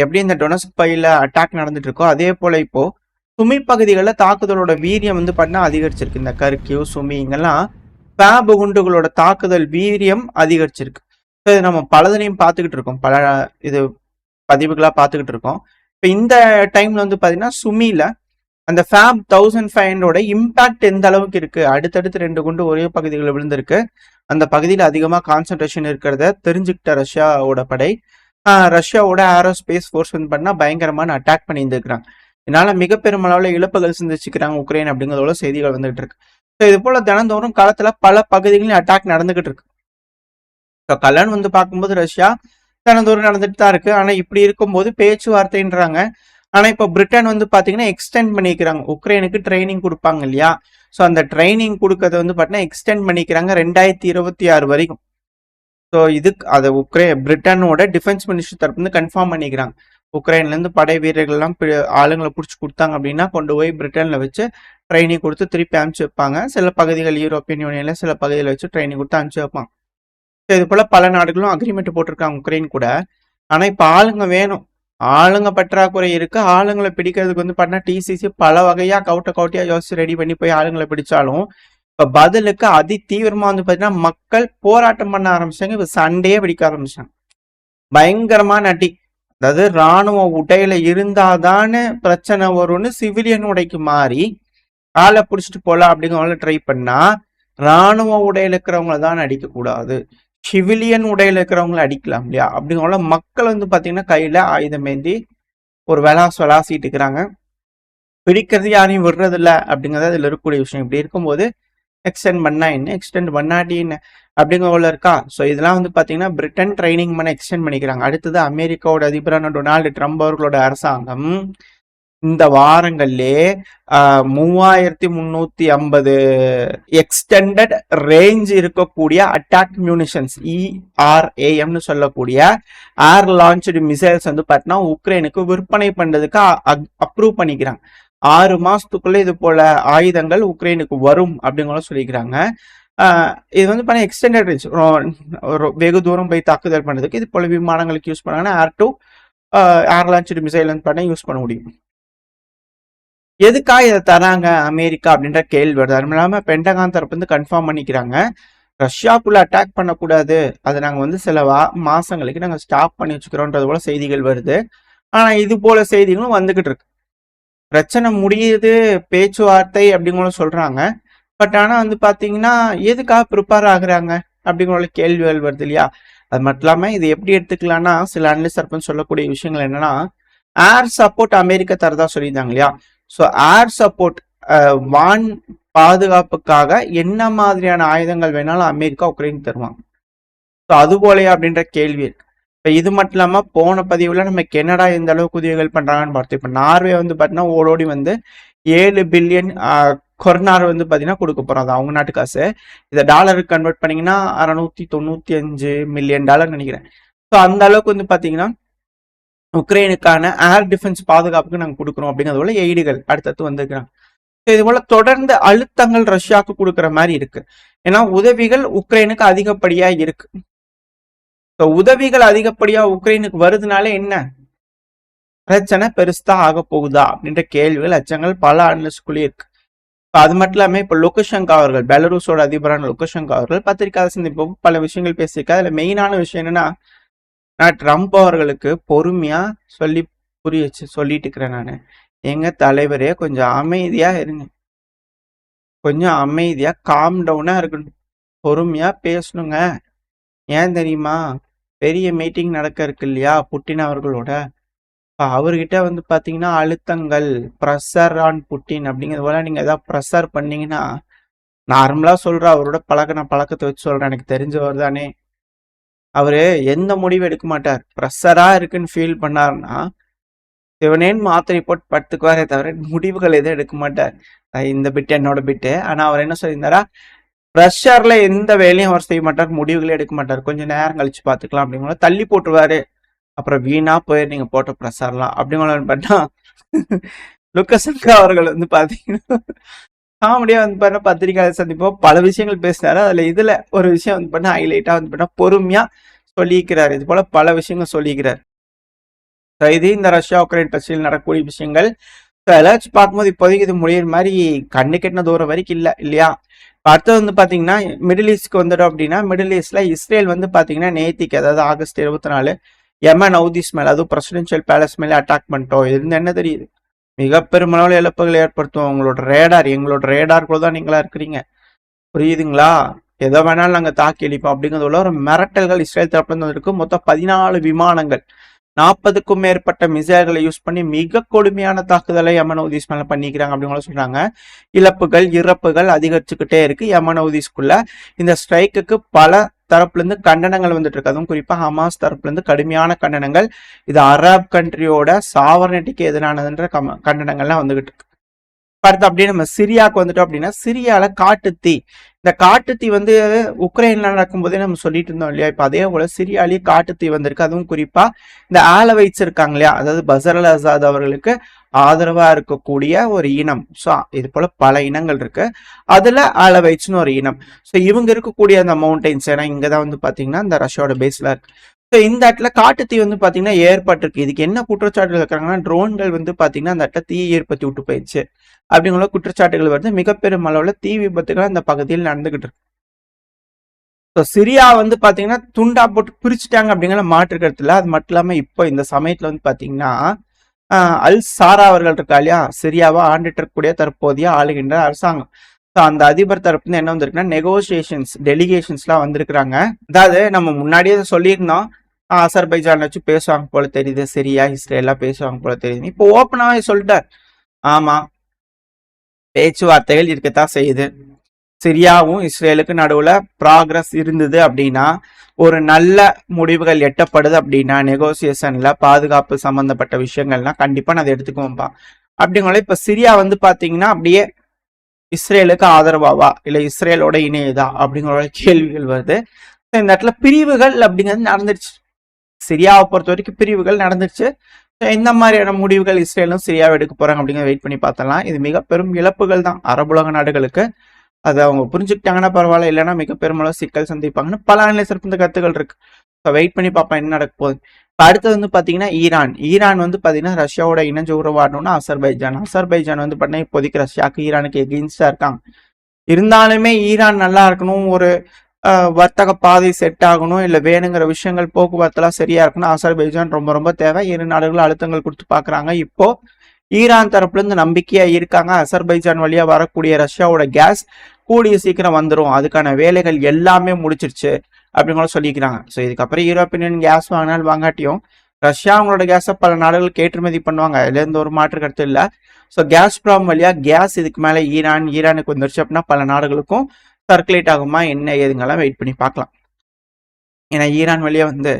எப்படி இந்த டொனஸ்க் பகுதியில் அட்டாக் நடந்துட்டு இருக்கோ அதே போல இப்போ சுமி பகுதிகளில் தாக்குதலோட வீரியம் வந்து பார்த்தீங்கன்னா அதிகரிச்சிருக்கு. இந்த கர்கியூ சுமி இங்கெல்லாம் ஃபேப் குண்டுகளோட தாக்குதல் வீரியம் அதிகரிச்சிருக்கு. ஸோ இது நம்ம பலதனையும் பார்த்துக்கிட்டு இருக்கோம், பல இது பதிவுகளாக பார்த்துக்கிட்டு இருக்கோம். இப்போ இந்த டைம்ல வந்து பார்த்தீங்கன்னா சுமியில அந்த ஃபேப் 1500 இம்பாக்ட் எந்த அளவுக்கு இருக்கு, அடுத்தடுத்து 2 குண்டு ஒரே பகுதிகளில் விழுந்திருக்கு, அந்த பகுதியில் அதிகமாக கான்சன்ட்ரேஷன் இருக்கிறத தெரிஞ்சுக்கிட்ட ரஷ்யாவோட படை ரஷ்யாவோட ஏரோஸ்பேஸ் ஃபோர்ஸ் வந்து பண்ணா பயங்கரமான அட்டாக் பண்ணி இருந்துக்கிறாங்க. இதனால மிக பெருமளவில் இழப்புகள் சந்திச்சுக்கிறாங்க உக்ரைன் அப்படிங்கிறதோட செய்திகள் வந்துகிட்டு இருக்கு. ஸோ இது போல தினந்தோறும் காலத்துல பல பகுதிகளில் அட்டாக் நடந்துகிட்டு இருக்கு. ஸோ கல்யாணம் வந்து பார்க்கும்போது ரஷ்யா தினந்தோறும் நடந்துட்டு தான் இருக்கு. ஆனா இப்படி இருக்கும்போது பேச்சுவார்த்தைன்றாங்க. ஆனா இப்போ பிரிட்டன் வந்து பாத்தீங்கன்னா எக்ஸ்டெண்ட் பண்ணிக்கிறாங்க, உக்ரைனுக்கு ட்ரைனிங் கொடுப்பாங்க இல்லையா, ஸோ அந்த ட்ரைனிங் கொடுக்கறத வந்து பாத்தீங்கன்னா எக்ஸ்டெண்ட் பண்ணிக்கிறாங்க 2026 வரைக்கும். ஸோ இதுக்கு அதை பிரிட்டனோட டிஃபென்ஸ் மினிஸ்டர் தரப்பு வந்து கன்ஃபார்ம் பண்ணிக்கிறாங்க. உக்ரைன்ல இருந்து படை வீரர்கள்லாம் ஆளுங்களை பிடிச்சி கொடுத்தாங்க அப்படின்னா கொண்டு போய் பிரிட்டன்ல வச்சு ட்ரைனிங் கொடுத்து திருப்பி அனுப்பிச்சு வைப்பாங்க. சில பகுதிகள் யூரோப்பியன் யூனியன்ல சில பகுதியில் வச்சு ட்ரைனிங் கொடுத்து அனுப்பிச்சு வைப்பாங்க. ஸோ இது போல பல நாடுகளும் அக்ரிமெண்ட் போட்டிருக்காங்க உக்ரைன் கூட. ஆனா இப்ப ஆளுங்க வேணும், ஆளுங்க பற்றாக்குறை இருக்கு. ஆளுங்களை பிடிக்கிறதுக்கு வந்து பார்த்தா டிசிசி பல வகையா கவுட்டியா யோசிச்சு ரெடி பண்ணி போய் ஆளுங்களை பிடிச்சாலும் இப்ப பதிலுக்கு அதி தீவிரமா வந்து பாத்தீங்கன்னா மக்கள் போராட்டம் பண்ண ஆரம்பிச்சாங்க. இப்ப சண்டையே பிடிக்க ஆரம்பிச்சாங்க, பயங்கரமா நட்டி. அதாவது ராணுவ உடையில இருந்தாதானே பிரச்சனை வரும்னு சிவிலியன் உடைக்கு மாறி ஆளை பிடிச்சிட்டு போலாம் அப்படிங்கிற ட்ரை பண்ணா ராணுவ உடையில இருக்கிறவங்கள தான் அடிக்க கூடாது, சிவிலியன் உடையில இருக்கிறவங்கள அடிக்கலாம் இல்லையா அப்படிங்கிற மக்கள் வந்து பாத்தீங்கன்னா கையில ஆயுதம் ஏந்தி ஒரு விளாசிட்டு இருக்கிறாங்க. பிடிக்கிறது யாரையும் விடுறது இல்லை அப்படிங்கிறது அதுல இருக்கக்கூடிய விஷயம். இப்படி இருக்கும்போது எக்ஸ்டெண்ட் பண்ணா என்ன, எக்ஸ்டெண்ட் பண்ணாட்டி என்ன அப்படிங்கிற இருக்கா. ஸோ இதெல்லாம் வந்து பாத்தீங்கன்னா பிரிட்டன் ட்ரைனிங் பண்ண எக்ஸ்டெண்ட் பண்ணிக்கிறாங்க. அடுத்தது அமெரிக்காவோட அதிபரான டொனால்டு ட்ரம்ப் அவர்களோட அரசாங்கம் இந்த வாரங்கள்லே 3350 எக்ஸ்டெண்டட் ரேஞ்ச் இருக்கக்கூடிய அட்டாக் மியூனிஷன்ஸ் ERAMனு சொல்லக்கூடிய ஏர் லான்ச்டு மிசைல்ஸ் வந்து பார்த்தீங்கன்னா உக்ரைனுக்கு விற்பனை பண்றதுக்கு அப்ரூவ் பண்ணிக்கிறாங்க. 6 மாசத்துக்குள்ள இது போல ஆயுதங்கள் உக்ரைனுக்கு வரும் அப்படிங்கிற சொல்லிக்கிறாங்க. இது வந்து பண்ண எக்ஸ்டெண்டட் ரேஞ்ச், வெகு தூரம் போய் தாக்குதல் பண்றதுக்கு இது போல விமானங்களுக்கு யூஸ் பண்ணாங்கன்னா ஏர் லான்ச்டு மிசைல் வந்து பண்ண யூஸ் பண்ண முடியும். எதுக்காக இதை தராங்க அமெரிக்கா அப்படின்ற கேள்வி வருது. அது இல்லாம பென்டகான் தரப்பு வந்து கன்ஃபார்ம் பண்ணிக்கிறாங்க ரஷ்யாக்குள்ள அட்டாக் பண்ணக்கூடாது, அதை நாங்க வந்து சில மாசங்களுக்கு நாங்க ஸ்டாப் பண்ணி வச்சுக்கிறோன்றது போல செய்திகள் வருது. ஆனா இது போல செய்திகளும் வந்துகிட்டு இருக்கு. பிரச்சனை முடியுது பேச்சுவார்த்தை அப்படிங்கிற சொல்றாங்க. பட் ஆனா வந்து பாத்தீங்கன்னா எதுக்காக ப்ரிப்பேர் ஆகுறாங்க அப்படிங்கிற கேள்விகள் வருது இல்லையா. அது மட்டும் இல்லாம இது எப்படி எடுத்துக்கலாம்னா சில அனலிஸ்ட் தரப்புன்னு சொல்லக்கூடிய விஷயங்கள் என்னன்னா ஏர் சப்போர்ட் அமெரிக்கா தரதா சொல்லியிருந்தாங்க இல்லையா. ஸோ ஏர் சப்போர்ட் வான் பாதுகாப்புக்காக என்ன மாதிரியான ஆயுதங்கள் வேணாலும் அமெரிக்கா உக்ரைன் தருவாங்க. ஸோ அது போலையா அப்படின்ற கேள்வி இருக்கு. இப்போ இது மட்டும் இல்லாமல் போன பதிவில் நம்ம கனடா எந்த அளவுக்கு உதவிகள் பண்ணுறாங்கன்னு பார்த்தோம். இப்போ நார்வே வந்து பார்த்தீங்கன்னா ஓடோடி வந்து 7 பில்லியன் கொர்னார் வந்து பார்த்தீங்கன்னா கொடுக்க போகிறோம். அது அவங்க நாட்டு காசு. இதை டாலருக்கு கன்வெர்ட் பண்ணிங்கன்னா $695 மில்லியன் நினைக்கிறேன். ஸோ அந்த அளவுக்கு வந்து பார்த்தீங்கன்னா உக்ரைனுக்கான ஏர் டிஃபென்ஸ் பாதுகாப்புக்கு நாங்கள் கொடுக்குறோம் அப்படிங்கிறது போல எய்டுகள் அடுத்தடுத்து வந்துருக்கிறாங்க. இது போல தொடர்ந்து அழுத்தங்கள் ரஷ்யாவுக்கு கொடுக்குற மாதிரி இருக்கு. ஏன்னா உதவிகள் உக்ரைனுக்கு அதிகப்படியா இருக்கு. உதவிகள் அதிகப்படியா உக்ரைனுக்கு வருதுனால என்ன பிரச்சனை பெருசா ஆக போகுதா அப்படின்ற கேள்விகள் அச்சங்கள் பல அனலிஸ்டுக்குள்ளே இருக்கு. அது மட்டும் இல்லாம இப்ப லுகஷெங்கோ அவர்கள், பெலரூஸோட அதிபரான லுகஷெங்கோ அவர்கள் பத்திரிகை சந்திப்பு பல விஷயங்கள் பேசியிருக்காரு. அதுல மெயினான விஷயம் என்னன்னா நான் ட்ரம்ப் அவர்களுக்கு பொறுமையா சொல்லி சொல்லிட்டு இருக்கிறேன். நான் எங்க தலைவரே கொஞ்சம் அமைதியா இருங்க, கொஞ்சம் அமைதியா காம் டவுனா இருக்கணும், பொறுமையா பேசணுங்க. ஏன் தெரியுமா, பெரிய மீட்டிங் நடக்க இருக்கு இல்லையா புட்டின் அவர்களோட. அவர்கிட்ட வந்து பாத்தீங்கன்னா அழுத்தங்கள் ப்ரெஷர் ஆன் புட்டின் அப்படிங்கிறது போல நீங்க ஏதாவது ப்ரெஷர் பண்ணீங்கன்னா, நார்மலா சொல்ற அவரோட பழக்கத்தை வச்சு சொல்றேன், எனக்கு தெரிஞ்சவர் தானே, அவரு எந்த முடிவு எடுக்க மாட்டார். ப்ரெஷரா இருக்குன்னு ஃபீல் பண்ணாருன்னா சிவனேன்னு மாத்திரை போட்டு படுத்துக்குவாரே தவிர முடிவுகள் எதுவும் எடுக்க மாட்டார். இந்த பிட்டு என்னோட பிட்டு. ஆனா அவர் என்ன சொல்லியிருந்தாரா, ப்ரெஷர்ல எந்த வேலையும் அவர் செய்ய மாட்டார், முடிவுகளே எடுக்க மாட்டார், கொஞ்சம் நேரம் கழிச்சு பாத்துக்கலாம் அப்படிங்கிற தள்ளி போட்டுருவாரு. அப்புறம் வீணா போயிரு நீங்க போட்ட ப்ரெஷர்லாம் அப்படிங்கிற பண்ணா லுகஷெங்கோ அவர்கள் வந்து பாத்தீங்கன்னா காமெடியா வந்து பண்ண பத்திரிகையாளர் சந்திப்போம் பல விஷயங்கள் பேசினாரு. அதுல இதுல ஒரு விஷயம் வந்து பண்ண ஹைலைட்டா வந்து பண்ண பொறுமையா சொல்லிக்கிறாரு. இது போல பல விஷயங்கள் சொல்லிக்கிறார். இது இந்த ரஷ்யா உக்ரைன் பிரச்சனையில் நடக்கக்கூடிய விஷயங்கள். அதெல்லாம் வச்சு பார்க்கும்போது இப்போதைக்கு இது முடியிற மாதிரி கண்ணு கெட்டின தூரம் வரைக்கும் இல்லை இல்லையா. அடுத்தது வந்து பாத்தீங்கன்னா மிடில் ஈஸ்ட்க்கு வந்துடும் அப்படின்னா, மிடில் ஈஸ்ட்ல இஸ்ரேல் வந்து பாத்தீங்கன்னா நேத்திக்கு, அதாவது ஆகஸ்ட் 24 யமன் ஹவுதிஸ் மேல, அதுவும் பிரசிடென்ஷியல் பேலஸ் மேலே அட்டாக் பண்ணிட்டோம். இது என்ன தெரியுது, மிக பெருமளவில் இழப்புகள் ஏற்படுத்தும். உங்களோட ரேடார், எங்களோட ரேடார்க்குள்ள தான் நீங்களா இருக்கிறீங்க, புரியுதுங்களா. எதை வேணாலும் நாங்க தாக்கி அளிப்போம் அப்படிங்கிறதுல ஒரு மிரட்டல்கள் இஸ்ரேல் தரப்புல இருந்து இருக்கு. மொத்தம் 14 விமானங்கள், 40க்கும் மேற்பட்ட மிசைல்களை யூஸ் பண்ணி மிக கொடுமையான தாக்குதலை யமன் ஹவுதிஸ் மேல பண்ணிக்கிறாங்க அப்படிங்கிற சொல்றாங்க. இழப்புகள் இறப்புகள் அதிகரிச்சுக்கிட்டே இருக்கு யமன் ஹவுதிஸ்குள்ள. இந்த ஸ்ட்ரைக்குக்கு பல தரப்புல இருந்து கண்டனங்கள் வந்துட்டு இருக்கு. அதுவும் குறிப்பா ஹமாஸ் தரப்புல இருந்து கடுமையான கண்டனங்கள். இது அரப் கண்ட்ரியோட சாவர்னிட்டிக்கு எதிரானதுன்ற கண்டனங்கள்லாம் வந்துகிட்டு இருக்கு. அடுத்து அப்படியே நம்ம சிரியாவுக்கு வந்துட்டோம் அப்படின்னா, சிரியால காட்டுத்தீ, இந்த காட்டுத்தீ வந்து உக்ரைன்ல நடக்கும்போதே நம்ம சொல்லிட்டு இருந்தோம் இல்லையா. இப்ப அதே போல சிரியாலேயே காட்டுத்தீ வந்திருக்கு. அதுவும் குறிப்பா இந்த ஆலவைட்ஸ் இருக்காங்க இல்லையா, அதாவது பஷர் அல் அசாத் அவர்களுக்கு ஆதரவா இருக்கக்கூடிய ஒரு இனம். ஸோ இது போல பல இனங்கள் இருக்கு. அதுல ஆலவைட்ஸ்னு ஒரு இனம். ஸோ இவங்க இருக்கக்கூடிய அந்த மவுண்டைன்ஸ், ஏன்னா இங்கதான் வந்து பாத்தீங்கன்னா இந்த ரஷ்யாவோட பேஸ்ல இருக்கு. ஸோ இந்த இடத்துல காட்டுத்தீ வந்து பாத்தீங்கன்னா ஏற்பட்டிருக்கு. இதுக்கு என்ன குற்றச்சாட்டுகள் இருக்கிறாங்கன்னா, ட்ரோன்கள் வந்து பாத்தீங்கன்னா அந்த இடத்துல தீ ஏற்படுத்தி விட்டு போயிடுச்சு அப்படிங்கிற குற்றச்சாட்டுகள் வருது. மிக பெரும் அளவுல தீ விபத்துகள் அந்த பகுதியில் நடந்துகிட்டு இருக்கு. ஸோ சிரியா வந்து பாத்தீங்கன்னா துண்டா போட்டு பிரிச்சுட்டாங்க அப்படிங்கிற மாற்றுக்கிறதுல. அது மட்டும் இல்லாம இப்போ இந்த சமயத்துல வந்து பாத்தீங்கன்னா அல் சாரா அவர்கள் இருக்கா இல்லையா, சிரியாவா ஆண்டுட்டு இருக்கக்கூடிய தற்போதைய ஆளுகின்ற அரசாங்கம். ஸோ அந்த அதிபர் தரப்புல என்ன வந்திருக்குன்னா நெகோசியேஷன்ஸ் டெலிகேஷன்ஸ்லாம் வந்திருக்கிறாங்க. அதாவது நம்ம முன்னாடியே சொல்லியிருந்தோம், அசர்பைஜான் வச்சு பேசுவாங்க போல தெரியுது, சிரியா இஸ்ரேல்லாம் பேசுவாங்க போல தெரியுது. இப்போ ஓப்பனாவே சொல்லிட்டார், ஆமா பேச்சுவார்த்தைகள் இருக்கத்தான் செய்யுது. சிரியாவும் இஸ்ரேலுக்கு நடுவுல ப்ராக்ரஸ் இருந்தது அப்படின்னா, ஒரு நல்ல முடிவுகள் எட்டப்படுது அப்படின்னா, நெகோசியேஷன்ல பாதுகாப்பு சம்பந்தப்பட்ட விஷயங்கள்லாம் கண்டிப்பா நான் அதை எடுத்துக்குவோம்பா அப்படிங்களா. இப்ப சிரியா வந்து பாத்தீங்கன்னா அப்படியே இஸ்ரேலுக்கு ஆதரவாவா இல்ல இஸ்ரேலோட இணையதா அப்படிங்கிற கேள்விகள் வருது. இந்த இடத்துல பிரிவுகள் அப்படிங்கிறது நடந்துருச்சு. சிரியாவை பொறுத்த வரைக்கும் பிரிவுகள் நடந்துருச்சு. இந்த மாதிரியான முடிவுகள் இஸ்ரேலும் சிரியாவை எடுக்க போறாங்க அப்படிங்கிற வெயிட் பண்ணி பார்த்தலாம். இது மிக பெரும் இழப்புகள் தான் அரபுலக நாடுகளுக்கு. அதை அவங்க புரிஞ்சுக்கிட்டாங்கன்னா பரவாயில்ல, இல்லைன்னா மிக பெருமளவு சிக்கல் சந்திப்பாங்கன்னு பல அனலைசர் இந்த கருத்துக்கள் இருக்கு. வெயிட் பண்ணி பார்ப்போம் என்ன நடக்க போகுது. அடுத்தது வந்து பாத்தீங்கன்னா ஈரான் வந்து பாத்தீங்கன்னா ரஷ்யாவோட இணைஞ்சு உறவாடணும்னா அசர்பைஜான் வந்து பாத்தீங்கன்னா இப்போதைக்கு ரஷ்யாவுக்கு ஈரானுக்கு எகெயின்ஸ்டா இருக்காங்க. இருந்தாலுமே ஈரான் நல்லா இருக்கணும், ஒரு வர்த்தக பாதை செட் ஆகணும், இல்லை வேணுங்கிற விஷயங்கள் போக்குவரத்துலாம் சரியா இருக்கணும், அசர்பைஜான் ரொம்ப ரொம்ப தேவை. இரு நாடுகளும் அழுத்தங்கள் கொடுத்து பாக்குறாங்க. இப்போ ஈரான் தரப்புல இருந்து நம்பிக்கையா இருக்காங்க, அசர்பைஜான் வழியா வரக்கூடிய ரஷ்யாவோட கேஸ் கூடிய சீக்கிரம் வந்துடும், அதுக்கான வேலைகள் எல்லாமே முடிச்சிருச்சு அப்படிங்கிற சொல்லிக்கிறாங்க. ஸோ இதுக்கப்புறம் யூரோப்பியன் கேஸ் வாங்கினாலும் வாங்காட்டியும் ரஷ்யா அவங்களோட கேஸை பல நாடுகளுக்கு ஏற்றுமதி பண்ணுவாங்க, அதுல இருந்து ஒரு மாற்று கருத்து இல்லை. ஸோ கேஸ்பிராம் வழியா கேஸ் இதுக்கு மேல ஈரானுக்கு வந்துருச்சு அப்படின்னா பல நாடுகளுக்கும் சர்க்குலேட் ஆகுமா என்ன ஏதுங்கெல்லாம் வெயிட் பண்ணி பார்க்கலாம். ஏன்னா ஈரான் வழியா வந்து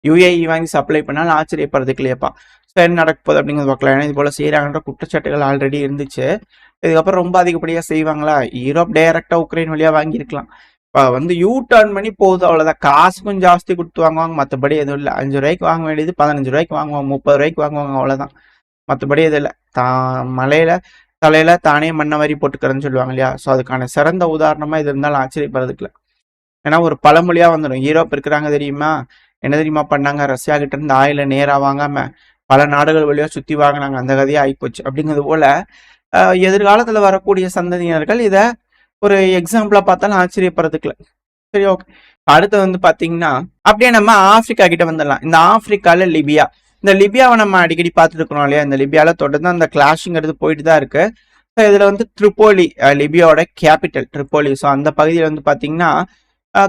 யுஏஇ வாங்கி சப்ளை பண்ணாலும் ஆச்சரியப்படுறதுக்கு இல்லையப்பா. ஸோ என்ன நடக்க போகுது அப்படிங்கிறது பார்க்கலாம். ஏன்னா இது போல செய்யறாங்கன்ற குற்றச்சாட்டுகள் ஆல்ரெடி இருந்துச்சு. இதுக்கப்புறம் ரொம்ப அதிகப்படியா செய்வாங்களா, யூரோப் டைரக்டா உக்ரைன் வழியா வாங்கியிருக்கலாம். இப்போ வந்து யூ டர்ன் பண்ணி போகுது, அவ்வளோதான். காசு கொஞ்சம் ஜாஸ்தி கொடுத்து வாங்குவாங்க, மற்றபடி எதுவும் இல்லை. 5 ரூபாய்க்கு வாங்க வேண்டியது 15 ரூபாய்க்கு வாங்குவாங்க, 30 ரூபாய்க்கு வாங்குவாங்க, அவ்வளோதான். மற்றபடி எதுவும் இல்லை. மலையில தலையில தானே மண்ணை வரி போட்டுக்கிறேன்னு சொல்லுவாங்க இல்லையா. ஸோ அதுக்கான சிறந்த உதாரணமா இது இருந்தாலும் ஆச்சரியப்படுறதுக்குல. ஏன்னா ஒரு பழமொழியா வந்துடும், யூரோப் இருக்கிறாங்க தெரியுமா, என்ன தெரியுமா பண்ணாங்க, ரஷ்யா கிட்ட இருந்து ஆயில நேரா வாங்காம பல நாடுகள் வழியா சுத்தி வாங்கினாங்க, அந்த கதையா ஆயிப்போச்சு அப்படிங்கிறது போல. எதிர்காலத்துல வரக்கூடிய சந்ததியினர்கள் இதை ஒரு எக்ஸாம்பிளா பார்த்தாலும் ஆச்சரியப்படுறதுக்குல. சரி, ஓகே. அடுத்து வந்து பாத்தீங்கன்னா அப்படியே நம்ம ஆப்பிரிக்கா கிட்ட வந்துடலாம். இந்த ஆப்பிரிக்கால லிபியா, இந்த லிபியாவை நம்ம அடிக்கடி பார்த்துட்டு இருக்கிறோம் இல்லையா. இந்த லிபியால தொடர்ந்து அந்த கிளாஷுங்கிறது போயிட்டு தான் இருக்கு. ஸோ இதுல வந்து ட்ரிப்போலி, லிபியாவோட கேபிட்டல் ட்ரிப்போலி. ஸோ அந்த பகுதியில் வந்து பாத்தீங்கன்னா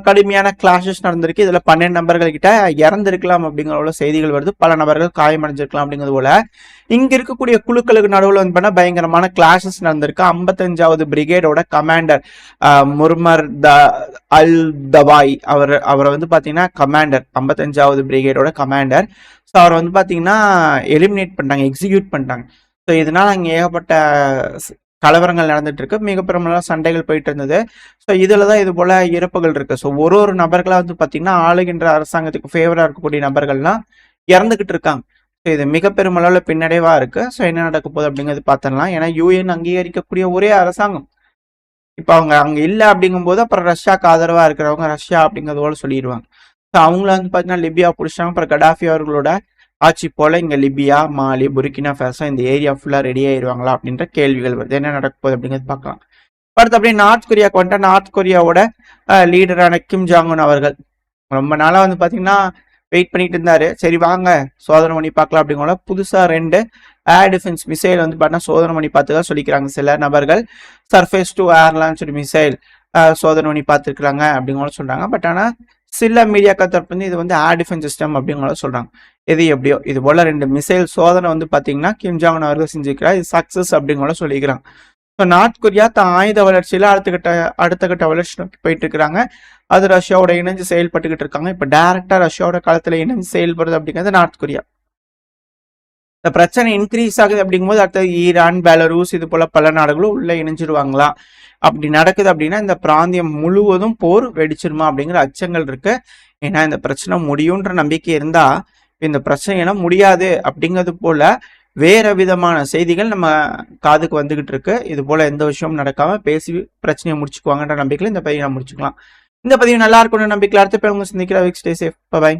கடுமையான கிளாஷஸ் நடந்திருக்கு. இதுல 12 நபர்கள் கிட்ட இறந்திருக்கலாம் அப்படிங்கிற செய்திகள் வருது. பல நபர்கள் காயமடைஞ்சிருக்கலாம் அப்படிங்கிறது போல. இங்க இருக்கக்கூடிய குழுக்களுக்கு நடுவில் வந்து பண்ண பயங்கரமான கிளாஷஸ் நடந்திருக்கு. 55வது பிரிகேடோட கமாண்டர் முர்மர் அல் தவாய் அவரை வந்து பாத்தீங்கன்னா கமாண்டர், 55வது பிரிகேடோட கமாண்டர். ஸோ அவரை வந்து பாத்தீங்கன்னா எலிமினேட் பண்ணிட்டாங்க, எக்ஸிக்யூட் பண்ணிட்டாங்க. ஸோ இதனால அங்கே ஏகப்பட்ட கலவரங்கள் நடந்துட்டு இருக்கு, மிக பெரும்பாலான சண்டைகள் போயிட்டு இருந்தது. ஸோ இதுலதான் இது போல இறப்புகள் இருக்கு. ஸோ ஒரு நபர்களா வந்து பாத்தீங்கன்னா ஆளுகின்ற அரசாங்கத்துக்கு ஃபேவரா இருக்கக்கூடிய நபர்கள்லாம் இறந்துகிட்டு இருக்காங்க. ஸோ இது மிக பெருமளவுல பின்னடைவா இருக்கு. ஸோ என்ன நடக்க போகுது அப்படிங்கிறது பார்த்தலாம். ஏன்னா யூஎன் அங்கீகரிக்கக்கூடிய ஒரே அரசாங்கம் இப்போ அவங்க அங்க இல்லை அப்படிங்கும் போது அப்புறம் ரஷ்யாவுக்கு ஆதரவா இருக்கிறவங்க ரஷ்யா அப்படிங்கிறது போல சொல்லிடுவாங்க. ஸோ அவங்கள வந்து பாத்தீங்கன்னா லிபியா பிடிச்சாங்க. அப்புறம் கடாஃபி அவர்களோட ஆட்சி போல இங்க லிபியா, மாலி, புர்கினா ஃபேசோ இந்த ஏரியா ஃபுல்லா ரெடி ஆயிருவாங்களா அப்படின்ற கேள்விகள் வருது. என்ன நடக்க போகுது அப்படிங்கிறது பார்க்கலாம். அடுத்து அப்படியே நார்த் கொரியாவுக்கு வந்துட்டா, நார்த் கொரியாவோட லீடரான கிம் ஜாங் உன் அவர்கள் ரொம்ப நாளா வந்து பாத்தீங்கன்னா வெயிட் பண்ணிட்டு இருந்தாரு. சரி வாங்க சோதனை பண்ணி பார்க்கலாம் அப்படிங்கிற புதுசா 2 ஏர் டிஃபென்ஸ் மிசைல் வந்து பார்த்தீங்கன்னா சோதனை பண்ணி பார்த்துதான் சொல்லிக்கிறாங்க சில நபர்கள். Surface to air launched missile சோதனை பண்ணி பார்த்துருக்காங்க அப்படிங்கிற சொல்றாங்க. பட் ஆனால் சில மீடியாக்கள் தரப்பு வந்து இது வந்து ஏர் டிஃபென்ஸ் சிஸ்டம் அப்படிங்கிற சொல்றாங்க. எது எப்படியோ இது போல 2 மிசைல் சோதனை வந்து பாத்தீங்கன்னா கிம் ஜாங் உன் அவர்கள் செஞ்சுக்கிறார். இது சக்சஸ் அப்படிங்கிற சொல்லிக்கிறாங்க. ஸோ நார்த் கொரியா தான் ஆயுத வளர்ச்சியில அடுத்த கட்ட வளர்ச்சி நோக்கி போயிட்டு இருக்கிறாங்க. அது ரஷ்யாவோட இணைஞ்சு செயல்பட்டுக்கிட்டு இருக்காங்க. இப்ப டைரக்டா ரஷ்யாவோட களத்துல இணைஞ்சு செயல்படுறது அப்படிங்கிறது நார்த் கொரியா. இந்த பிரச்சனை இன்க்ரீஸ் ஆகுது அப்படிங்கும்போது அடுத்தது ஈரான், பெலரூஸ் இது போல பல நாடுகளும் உள்ள இணைஞ்சிருவாங்களா? அப்படி நடக்குது அப்படின்னா இந்த பிராந்தியம் முழுவதும் போர் வெடிச்சிருமா அப்படிங்கிற அச்சங்கள் இருக்கு. ஏன்னா இந்த பிரச்சனை முடியுன்ற நம்பிக்கை இருந்தா இந்த பிரச்சனையெல்லாம் முடியாது அப்படிங்கிறது போல வேற விதமான செய்திகள் நம்ம காதுக்கு வந்துகிட்டு இருக்கு. இது போல எந்த விஷயமும் நடக்காம பேசி பிரச்சனையை முடிச்சுக்குவாங்கன்ற நம்பிக்கையில இந்த பதிவை நம்ம முடிச்சுக்கலாம். இந்த பதிவு நல்லா இருக்கும்னு நம்பிக்கையில் அடுத்த பேர் உங்க சந்திக்கிற. Stay safe. பை.